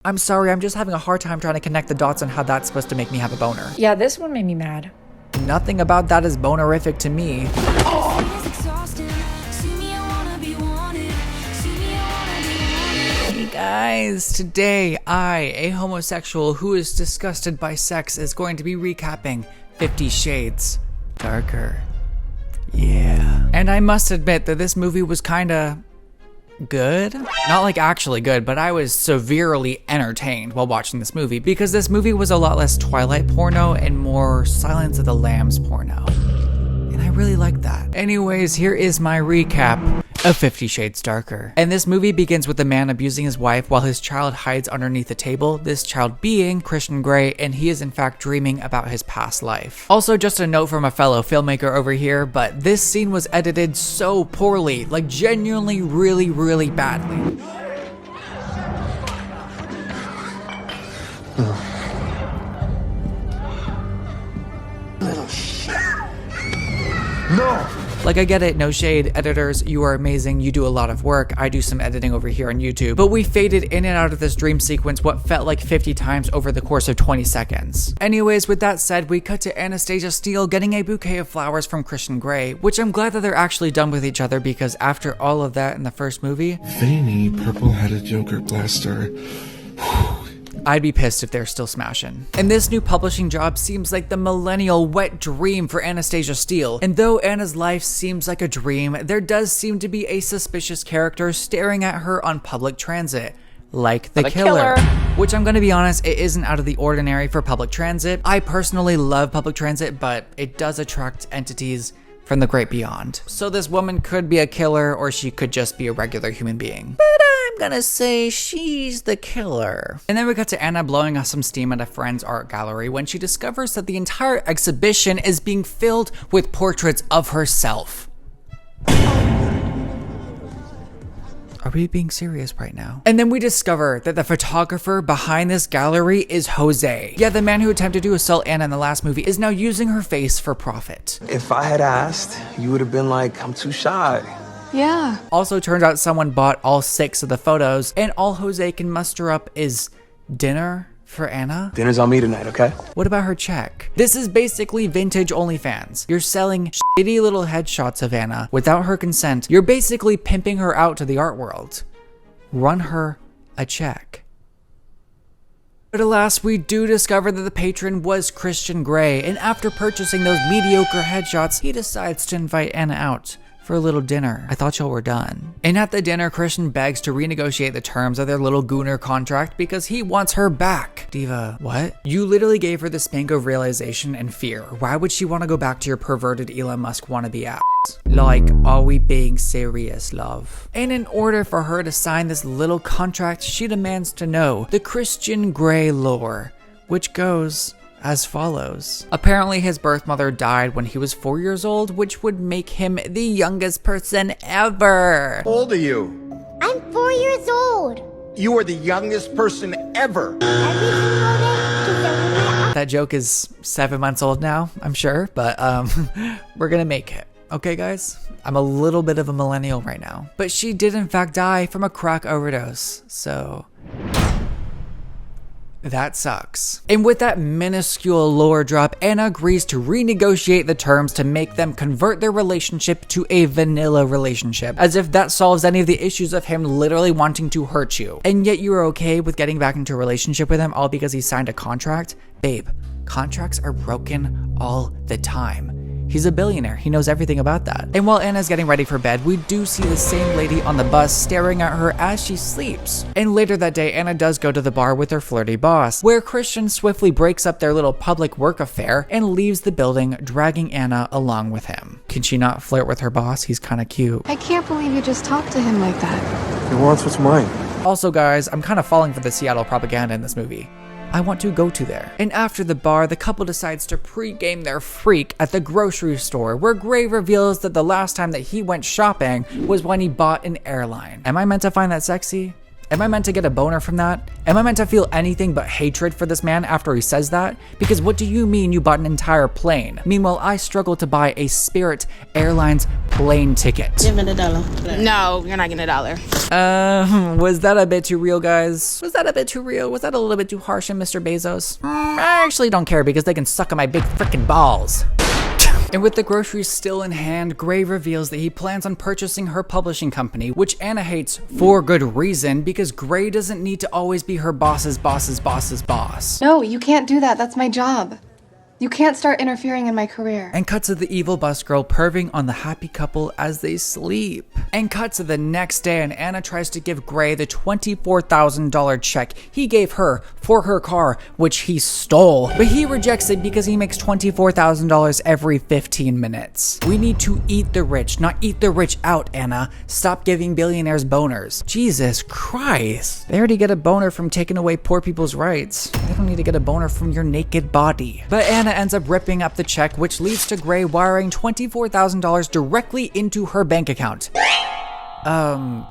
I'm sorry, I'm just having a hard time trying to connect the dots on how that's supposed to make me have a boner. Yeah, this one made me mad. Nothing about that is bonerific to me. Hey guys, today I, a homosexual who is disgusted by sex, is going to be recapping 50 Shades Darker. Yeah. And I must admit that this movie was kinda good. Not like actually good, but I was severely entertained while watching this movie because this movie was a lot less Twilight porno and more Silence of the Lambs porno. And I really liked that. Anyways, here is my recap of 50 Shades Darker. And this movie begins with a man abusing his wife while his child hides underneath a table, this child being Christian Grey, and he is in fact dreaming about his past life. Also, just a note from a fellow filmmaker over here, but this scene was edited so poorly, like genuinely really badly. Little shit. No! Like, I get it, no shade, editors, you are amazing, you do a lot of work, I do some editing over here on YouTube, but we faded in and out of this dream sequence what felt like 50 times over the course of 20 seconds. Anyways, with that said, we cut to Anastasia Steele getting a bouquet of flowers from Christian Grey, which I'm glad that they're actually done with each other because after all of that in the first movie, Veiny purple-headed Joker blaster. I'd be pissed if they're still smashing. And this new publishing job seems like the millennial wet dream for Anastasia Steele. And though Anna's life seems like a dream, there does seem to be a suspicious character staring at her on public transit. Like the killer. Which I'm gonna be honest, it isn't out of the ordinary for public transit. I personally love public transit, but it does attract entities from the great beyond. So this woman could be a killer or she could just be a regular human being. But I'm gonna say she's the killer. And then we got to Anna blowing off some steam at a friend's art gallery when she discovers that the entire exhibition is being filled with portraits of herself. Are we being serious right now? And then we discover that the photographer behind this gallery is Jose. Yeah, the man who attempted to assault Anna in the last movie is now using her face for profit. If I had asked, you would have been like, I'm too shy. Yeah. Also, turns out someone bought all 6 of the photos, and all Jose can muster up is dinner for Anna? Dinner's on me tonight, okay? What about her check? This is basically vintage OnlyFans. You're selling shitty little headshots of Anna without her consent. You're basically pimping her out to the art world. Run her a check. But alas, we do discover that the patron was Christian Grey, and after purchasing those mediocre headshots, he decides to invite Anna out for a little dinner. I thought y'all were done. And at the dinner, Christian begs to renegotiate the terms of their little gooner contract because he wants her back. Diva, what? You literally gave her the spank of realization and fear. Why would she want to go back to your perverted Elon Musk wannabe ass? Like, are we being serious, love? And in order for her to sign this little contract, she demands to know the Christian Grey lore, which goes as follows. Apparently his birth mother died when he was 4 years old, which would make him the youngest person ever. How old are you? I'm 4 years old. You are the youngest person ever. Every single day, she's a That joke is 7 months old now, I'm sure, but we're gonna make it. Okay, guys? I'm a little bit of a millennial right now. But she did in fact die from a crack overdose, so that sucks. And with that minuscule lore drop, Anna agrees to renegotiate the terms to make them convert their relationship to a vanilla relationship, as if that solves any of the issues of him literally wanting to hurt you. And yet you are okay with getting back into a relationship with him all because he signed a contract? Babe, contracts are broken all the time. He's a billionaire, he knows everything about that. And while Anna's getting ready for bed, we do see the same lady on the bus staring at her as she sleeps. And later that day, Anna does go to the bar with her flirty boss, where Christian swiftly breaks up their little public work affair and leaves the building, dragging Anna along with him. Can she not flirt with her boss? He's kinda cute. I can't believe you just talked to him like that. He wants what's mine. Also guys, I'm kinda falling for the Seattle propaganda in this movie. I want to go to there. And after the bar, the couple decides to pre-game their freak at the grocery store, where Grey reveals that the last time that he went shopping was when he bought an airline. Am I meant to find that sexy? Am I meant to get a boner from that? Am I meant to feel anything but hatred for this man after he says that? Because what do you mean you bought an entire plane? Meanwhile, I struggle to buy a Spirit Airlines plane ticket. Give it $1. No, you're not getting $1. Was that a bit too real, guys? Was that a bit too real? Was that a little bit too harsh on Mr. Bezos? I actually don't care because they can suck on my big freaking balls. And with the groceries still in hand, Gray reveals that he plans on purchasing her publishing company, which Anna hates for good reason because Gray doesn't need to always be her boss's boss. No, you can't do that. That's my job. You can't start interfering in my career. And cut to the evil bus girl perving on the happy couple as they sleep. And cut to the next day and Anna tries to give Gray the $24,000 check he gave her for her car, which he stole. But he rejects it because he makes $24,000 every 15 minutes. We need to eat the rich, not eat the rich out, Anna. Stop giving billionaires boners. Jesus Christ. They already get a boner from taking away poor people's rights. They don't need to get a boner from your naked body. But Anna ends up ripping up the check, which leads to Gray wiring $24,000 directly into her bank account.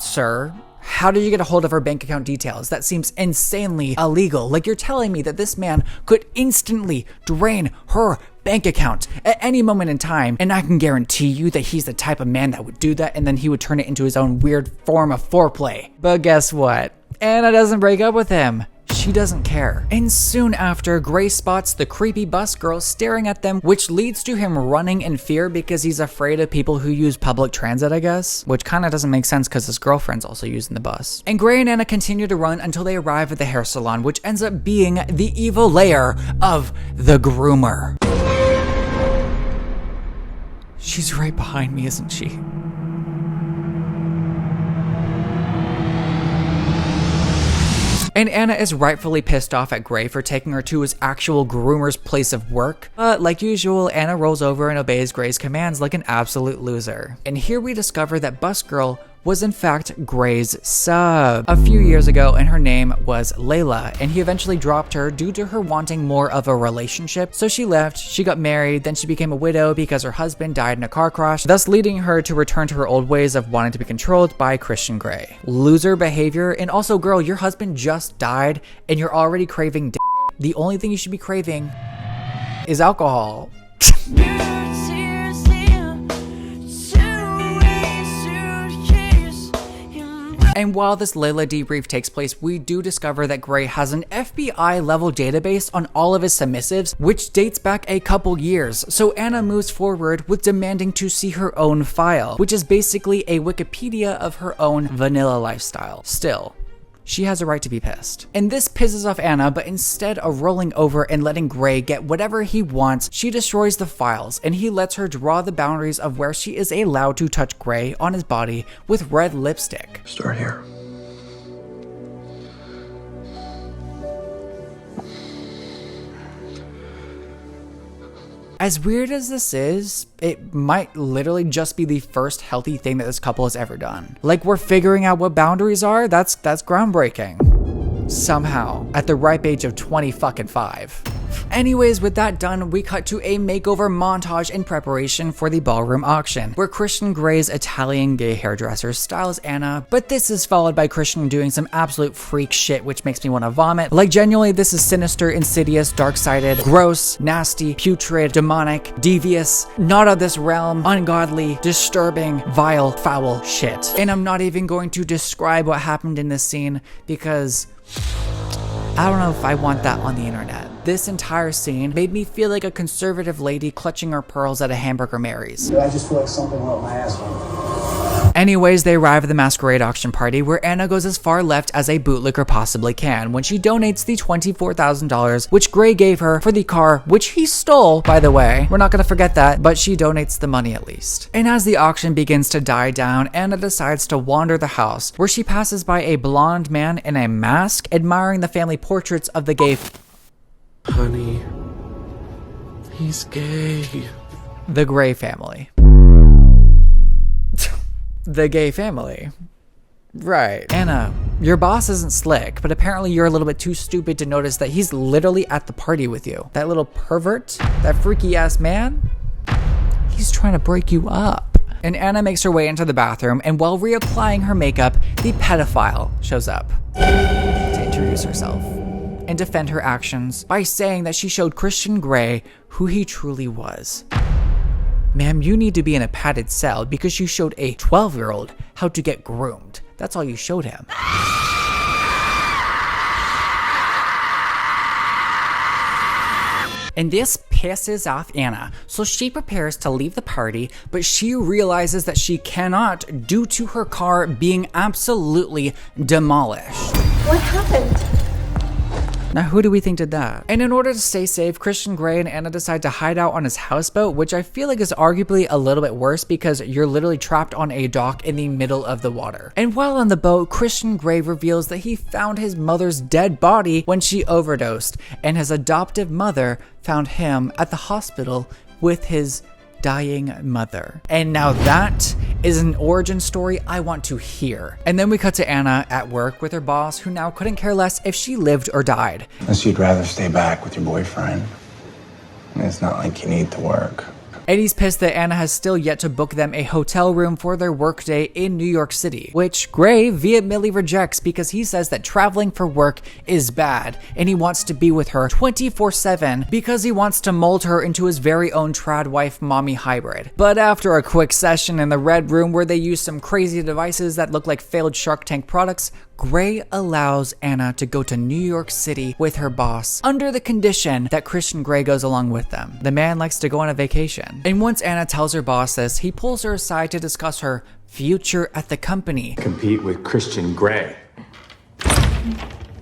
Sir, how did you get a hold of her bank account details? That seems insanely illegal. Like, you're telling me that this man could instantly drain her bank account at any moment in time, and I can guarantee you that he's the type of man that would do that, and then he would turn it into his own weird form of foreplay. But guess what? Anna doesn't break up with him. She doesn't care. And soon after, Gray spots the creepy bus girl staring at them, which leads to him running in fear because he's afraid of people who use public transit, I guess. Which kind of doesn't make sense because his girlfriend's also using the bus. And Gray and Anna continue to run until they arrive at the hair salon, which ends up being the evil lair of the groomer. She's right behind me, isn't she? And Anna is rightfully pissed off at Gray for taking her to his actual groomer's place of work. But like usual, Anna rolls over and obeys Gray's commands like an absolute loser. And here we discover that Bus Girl was in fact Gray's sub a few years ago, and her name was Layla, and he eventually dropped her due to her wanting more of a relationship. So she left, she got married, then she became a widow because her husband died in a car crash, thus leading her to return to her old ways of wanting to be controlled by Christian Grey. Loser behavior. And also, girl, your husband just died and you're already craving d. The only thing you should be craving is alcohol. And while this Layla debrief takes place, we do discover that Gray has an FBI level database on all of his submissives, which dates back a couple years. So Anna moves forward with demanding to see her own file, which is basically a Wikipedia of her own vanilla lifestyle. Still, she has a right to be pissed. And this pisses off Anna, but instead of rolling over and letting Gray get whatever he wants, she destroys the files, and he lets her draw the boundaries of where she is allowed to touch Gray on his body with red lipstick. Start here. As weird as this is, it might literally just be the first healthy thing that this couple has ever done. Like, we're figuring out what boundaries are. That's groundbreaking. Somehow, at the ripe age of 25. Anyways, with that done, we cut to a makeover montage in preparation for the ballroom auction, where Christian Gray's Italian gay hairdresser styles Anna, but this is followed by Christian doing some absolute freak shit which makes me want to vomit. Like, genuinely, this is sinister, insidious, dark-sided, gross, nasty, putrid, demonic, devious, not of this realm, ungodly, disturbing, vile, foul shit. And I'm not even going to describe what happened in this scene because I don't know if I want that on the internet. This entire scene made me feel like a conservative lady clutching her pearls at a Hamburger Mary's. I just feel like something went up my asshole. Anyways, they arrive at the masquerade auction party where Anna goes as far left as a bootlicker possibly can when she donates the $24,000 which Gray gave her for the car, which he stole, by the way. We're not gonna forget that, but she donates the money at least. And as the auction begins to die down, Anna decides to wander the house where she passes by a blonde man in a mask admiring the family portraits of the gay Honey, he's gay. The Gray family. The gay family. Right. Anna, your boss isn't slick, but apparently you're a little bit too stupid to notice that he's literally at the party with you. That little pervert, that freaky ass man, he's trying to break you up. And Anna makes her way into the bathroom, and while reapplying her makeup, the pedophile shows up to introduce herself and defend her actions by saying that she showed Christian Grey who he truly was. Ma'am, you need to be in a padded cell because you showed a 12-year-old how to get groomed. That's all you showed him. And this pisses off Anna, so she prepares to leave the party, but she realizes that she cannot due to her car being absolutely demolished. What happened? Now, who do we think did that? And in order to stay safe, Christian Grey and Anna decide to hide out on his houseboat, which I feel like is arguably a little bit worse because you're literally trapped on a dock in the middle of the water. And while on the boat, Christian Grey reveals that he found his mother's dead body when she overdosed, and his adoptive mother found him at the hospital with his dying mother. And now that is an origin story I want to hear. And then we cut to Anna at work with her boss, who now couldn't care less if she lived or died. Unless you'd rather stay back with your boyfriend. It's not like you need to work. And he's pissed that Anna has still yet to book them a hotel room for their workday in New York City, which Grey vehemently rejects because he says that traveling for work is bad and he wants to be with her 24/7 because he wants to mold her into his very own trad wife mommy hybrid. But after a quick session in the red room where they use some crazy devices that look like failed Shark Tank products, Grey allows Anna to go to New York City with her boss under the condition that Christian Grey goes along with them. The man likes to go on a vacation. And once Anna tells her boss this, he pulls her aside to discuss her future at the company. Compete with Christian Grey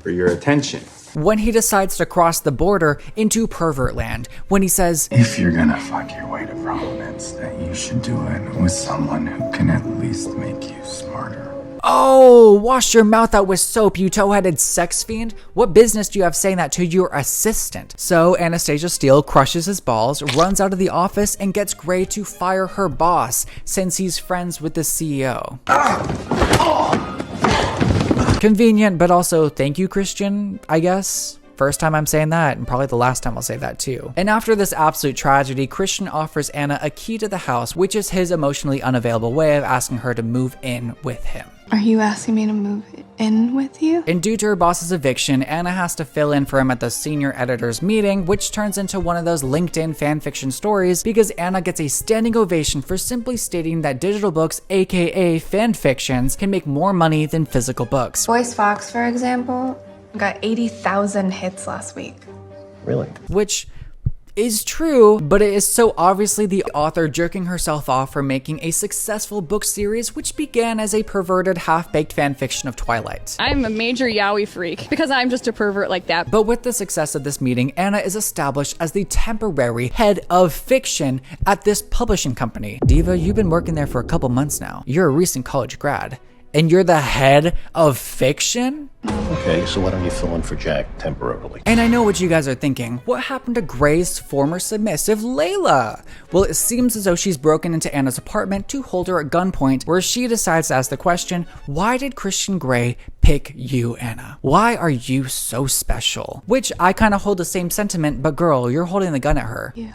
for your attention. When he decides to cross the border into pervert land, when he says, if you're gonna fuck your way to prominence, that you should do it with someone who can at least make you smarter. "Oh, wash your mouth out with soap, you toe-headed sex fiend. What business do you have saying that to your assistant?" So Anastasia Steele crushes his balls, runs out of the office, and gets Grey to fire her boss since he's friends with the CEO. Convenient, but also thank you, Christian, I guess. First time I'm saying that, and probably the last time I'll say that too. And after this absolute tragedy, Christian offers Anna a key to the house, which is his emotionally unavailable way of asking her to move in with him. Are you asking me to move in with you? And due to her boss's eviction, Anna has to fill in for him at the senior editor's meeting, which turns into one of those LinkedIn fanfiction stories because Anna gets a standing ovation for simply stating that digital books, aka fanfictions, can make more money than physical books. Voice Fox, for example, got 80,000 hits last week. Really? Which is true, but it is so obviously the author jerking herself off for making a successful book series which began as a perverted, half-baked fanfiction of Twilight. I'm a major yaoi freak because I'm just a pervert like that. But with the success of this meeting, Anna is established as the temporary head of fiction at this publishing company. Diva, you've been working there for a couple months now. You're a recent college grad, and you're the head of fiction? Okay, so why don't you fill in for Jack temporarily? And I know what you guys are thinking. What happened to Grey's former submissive, Layla? Well, it seems as though she's broken into Anna's apartment to hold her at gunpoint, where she decides to ask the question, why did Christian Grey pick you, Anna? Why are you so special? Which I kind of hold the same sentiment, but girl, you're holding the gun at her. Yeah.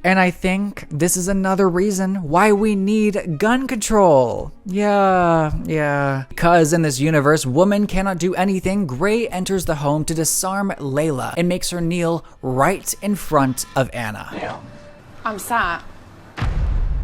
And I think this is another reason why we need gun control. Yeah. Because in this universe, woman cannot do anything, Grey enters the home to disarm Layla and makes her kneel right in front of Anna. Yeah. I'm sat.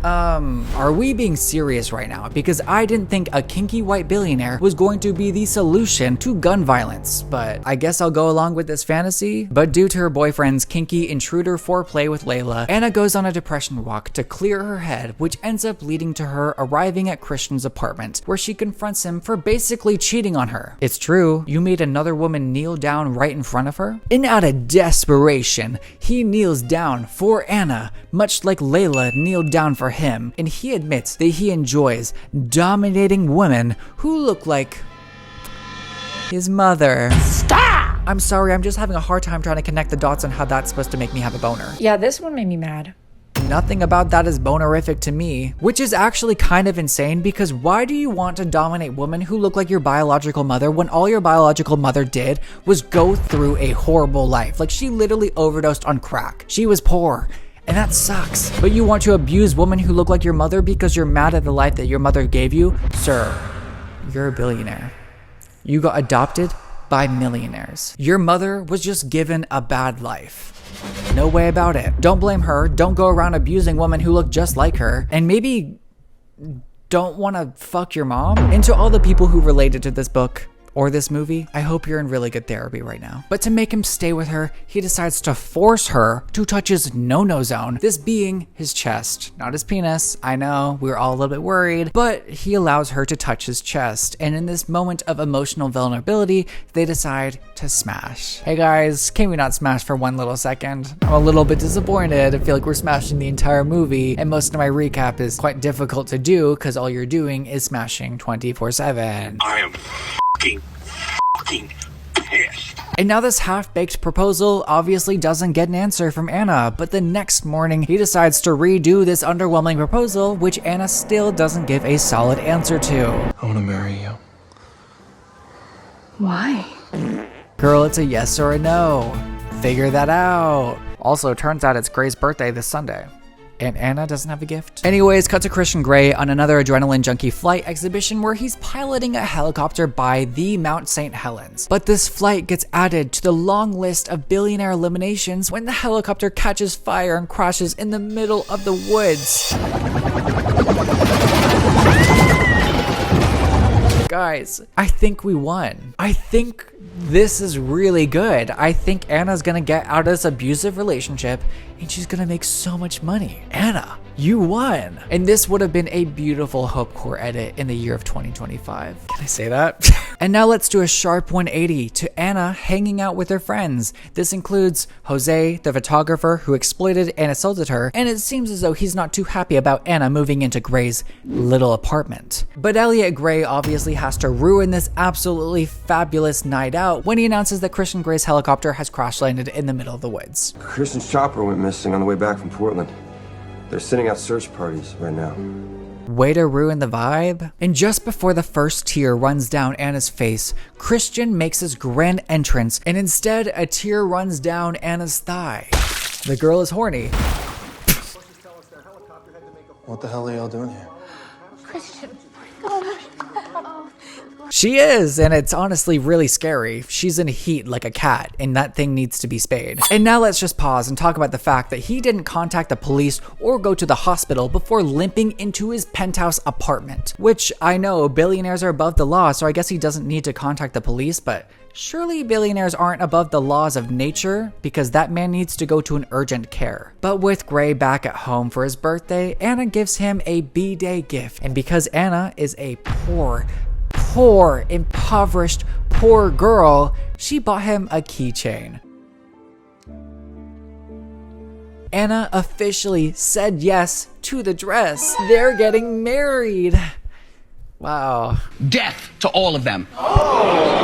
Are we being serious right now? Because I didn't think a kinky white billionaire was going to be the solution to gun violence, but I guess I'll go along with this fantasy. But due to her boyfriend's kinky intruder foreplay with Layla, Anna goes on a depression walk to clear her head, which ends up leading to her arriving at Christian's apartment, where she confronts him for basically cheating on her. It's true, you made another woman kneel down right in front of her? And out of desperation, he kneels down for Anna, much like Layla kneeled down for him, and he admits that he enjoys dominating women who look like his mother. Stop! I'm sorry, I'm just having a hard time trying to connect the dots on how that's supposed to make me have a boner. Yeah, this one made me mad. Nothing about that is bonerific to me, which is actually kind of insane because why do you want to dominate women who look like your biological mother when all your biological mother did was go through a horrible life? Like, she literally overdosed on crack. She was poor. And that sucks. But you want to abuse women who look like your mother because you're mad at the life that your mother gave you? Sir, you're a billionaire. You got adopted by millionaires. Your mother was just given a bad life. No way about it. Don't blame her. Don't go around abusing women who look just like her. And maybe don't want to fuck your mom. And to all the people who related to this book or this movie, I hope you're in really good therapy right now. But to make him stay with her, he decides to force her to touch his no-no zone, this being his chest, not his penis. I know, we were all a little bit worried, but he allows her to touch his chest. And in this moment of emotional vulnerability, they decide to smash. Hey guys, can we not smash for one little second? I'm a little bit disappointed. I feel like we're smashing the entire movie, and most of my recap is quite difficult to do because all you're doing is smashing 24/7. I am fucking pissed. And now this half-baked proposal obviously doesn't get an answer from Anna, but the next morning he decides to redo this underwhelming proposal, which Anna still doesn't give a solid answer to. I want to marry you. Why? Girl, it's a yes or a no. Figure that out. Also, turns out it's Gray's birthday this Sunday. And Anna doesn't have a gift. Anyways, cut to Christian Grey on another adrenaline junkie flight exhibition where he's piloting a helicopter by the Mount St. Helens. But this flight gets added to the long list of billionaire eliminations when the helicopter catches fire and crashes in the middle of the woods. Guys, I think we won. I think this is really good. I think Anna's gonna get out of this abusive relationship and she's gonna make so much money. Anna, you won. And this would have been a beautiful Hope Core edit in the year of 2025. Can I say that? And now let's do a sharp 180 to Anna hanging out with her friends. This includes Jose, the photographer who exploited and assaulted her, and it seems as though he's not too happy about Anna moving into Gray's little apartment. But Elliot Gray obviously has to ruin this absolutely fabulous night out when he announces that Christian Gray's helicopter has crash landed in the middle of the woods. Christian's chopper went missing on the way back from Portland. They're sending out search parties right now. Way to ruin the vibe. And just before the first tear runs down Anna's face, Christian makes his grand entrance, and instead a tear runs down Anna's thigh. The girl is horny. What the hell are y'all doing here? Christian. She is, and it's honestly really scary. She's in heat like a cat, and that thing needs to be spayed. And now let's just pause and talk about the fact that he didn't contact the police or go to the hospital before limping into his penthouse apartment. Which, I know, billionaires are above the law, so I guess he doesn't need to contact the police, but surely billionaires aren't above the laws of nature, because that man needs to go to an urgent care. But with Gray back at home for his birthday, Anna gives him a B-Day gift. And because Anna is a poor, impoverished, poor girl, she bought him a keychain. Anna officially said yes to the dress. They're getting married. Wow. Death to all of them.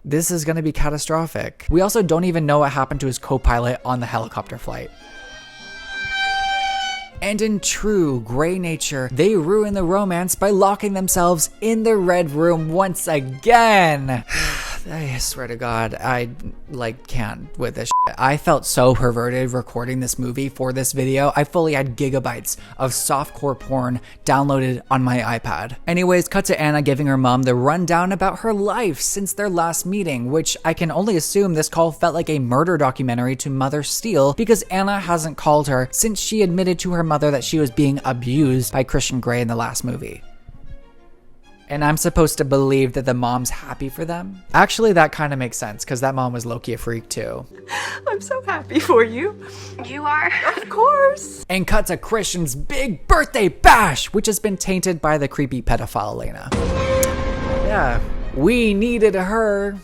This is gonna be catastrophic. We also don't even know what happened to his co-pilot on the helicopter flight. And in true Gray nature, they ruin the romance by locking themselves in the red room once again. I swear to God, I can't with this shit. I felt so perverted recording this movie for this video. I fully had gigabytes of softcore porn downloaded on my iPad. Anyways, cut to Anna giving her mom the rundown about her life since their last meeting, which I can only assume this call felt like a murder documentary to Mother Steele, because Anna hasn't called her since she admitted to her mother that she was being abused by Christian Grey in the last movie. And I'm supposed to believe that the mom's happy for them? Actually, that kind of makes sense, because that mom was low-key a freak too. I'm so happy for you. You are? Of course. And cut to Christian's big birthday bash, which has been tainted by the creepy pedophile Elena. Yeah, we needed her.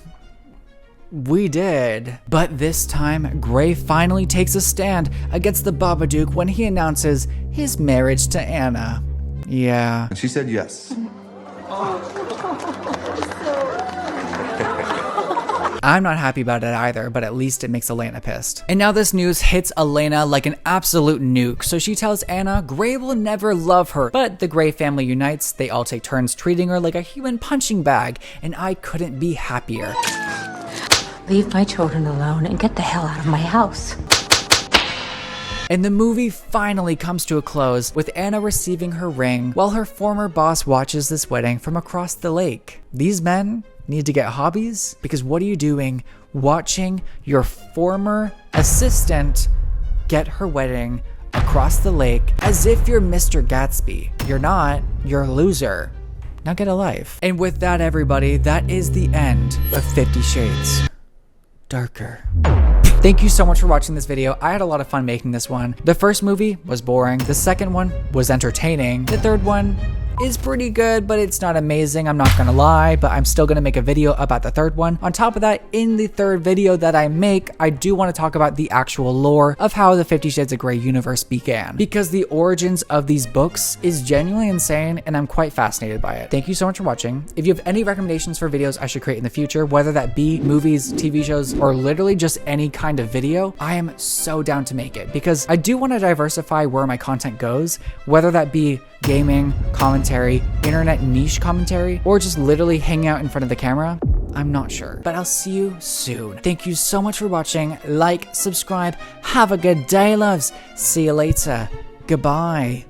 We did. But this time, Gray finally takes a stand against the Babadook when he announces his marriage to Anna. Yeah. And she said yes. I'm not happy about it either, but at least it makes Elena pissed. And now this news hits Elena like an absolute nuke, so she tells Anna Gray will never love her. But the Gray family unites, they all take turns treating her like a human punching bag, and I couldn't be happier. Leave my children alone and get the hell out of my house. And the movie finally comes to a close with Anna receiving her ring while her former boss watches this wedding from across the lake. These men need to get hobbies, because what are you doing watching your former assistant get her wedding across the lake as if you're Mr. Gatsby? You're not, you're a loser. Now get a life. And with that, everybody, that is the end of 50 Shades Darker. Thank you so much for watching this video. I had a lot of fun making this one. The first movie was boring. The second one was entertaining. The third one is pretty good, but it's not amazing, I'm not gonna lie, but I'm still gonna make a video about the third one. On top of that, in the third video that I make, I do want to talk about the actual lore of how the 50 Shades of Grey universe began, because the origins of these books is genuinely insane and I'm quite fascinated by it. Thank you so much for watching. If you have any recommendations for videos I should create in the future, whether that be movies, TV shows, or literally just any kind of video, I am so down to make it, because I do want to diversify where my content goes, whether that be gaming, commentary, internet niche commentary, or just literally hanging out in front of the camera. I'm not sure, but I'll see you soon. Thank you so much for watching. Like, subscribe, have a good day, loves. See you later. Goodbye.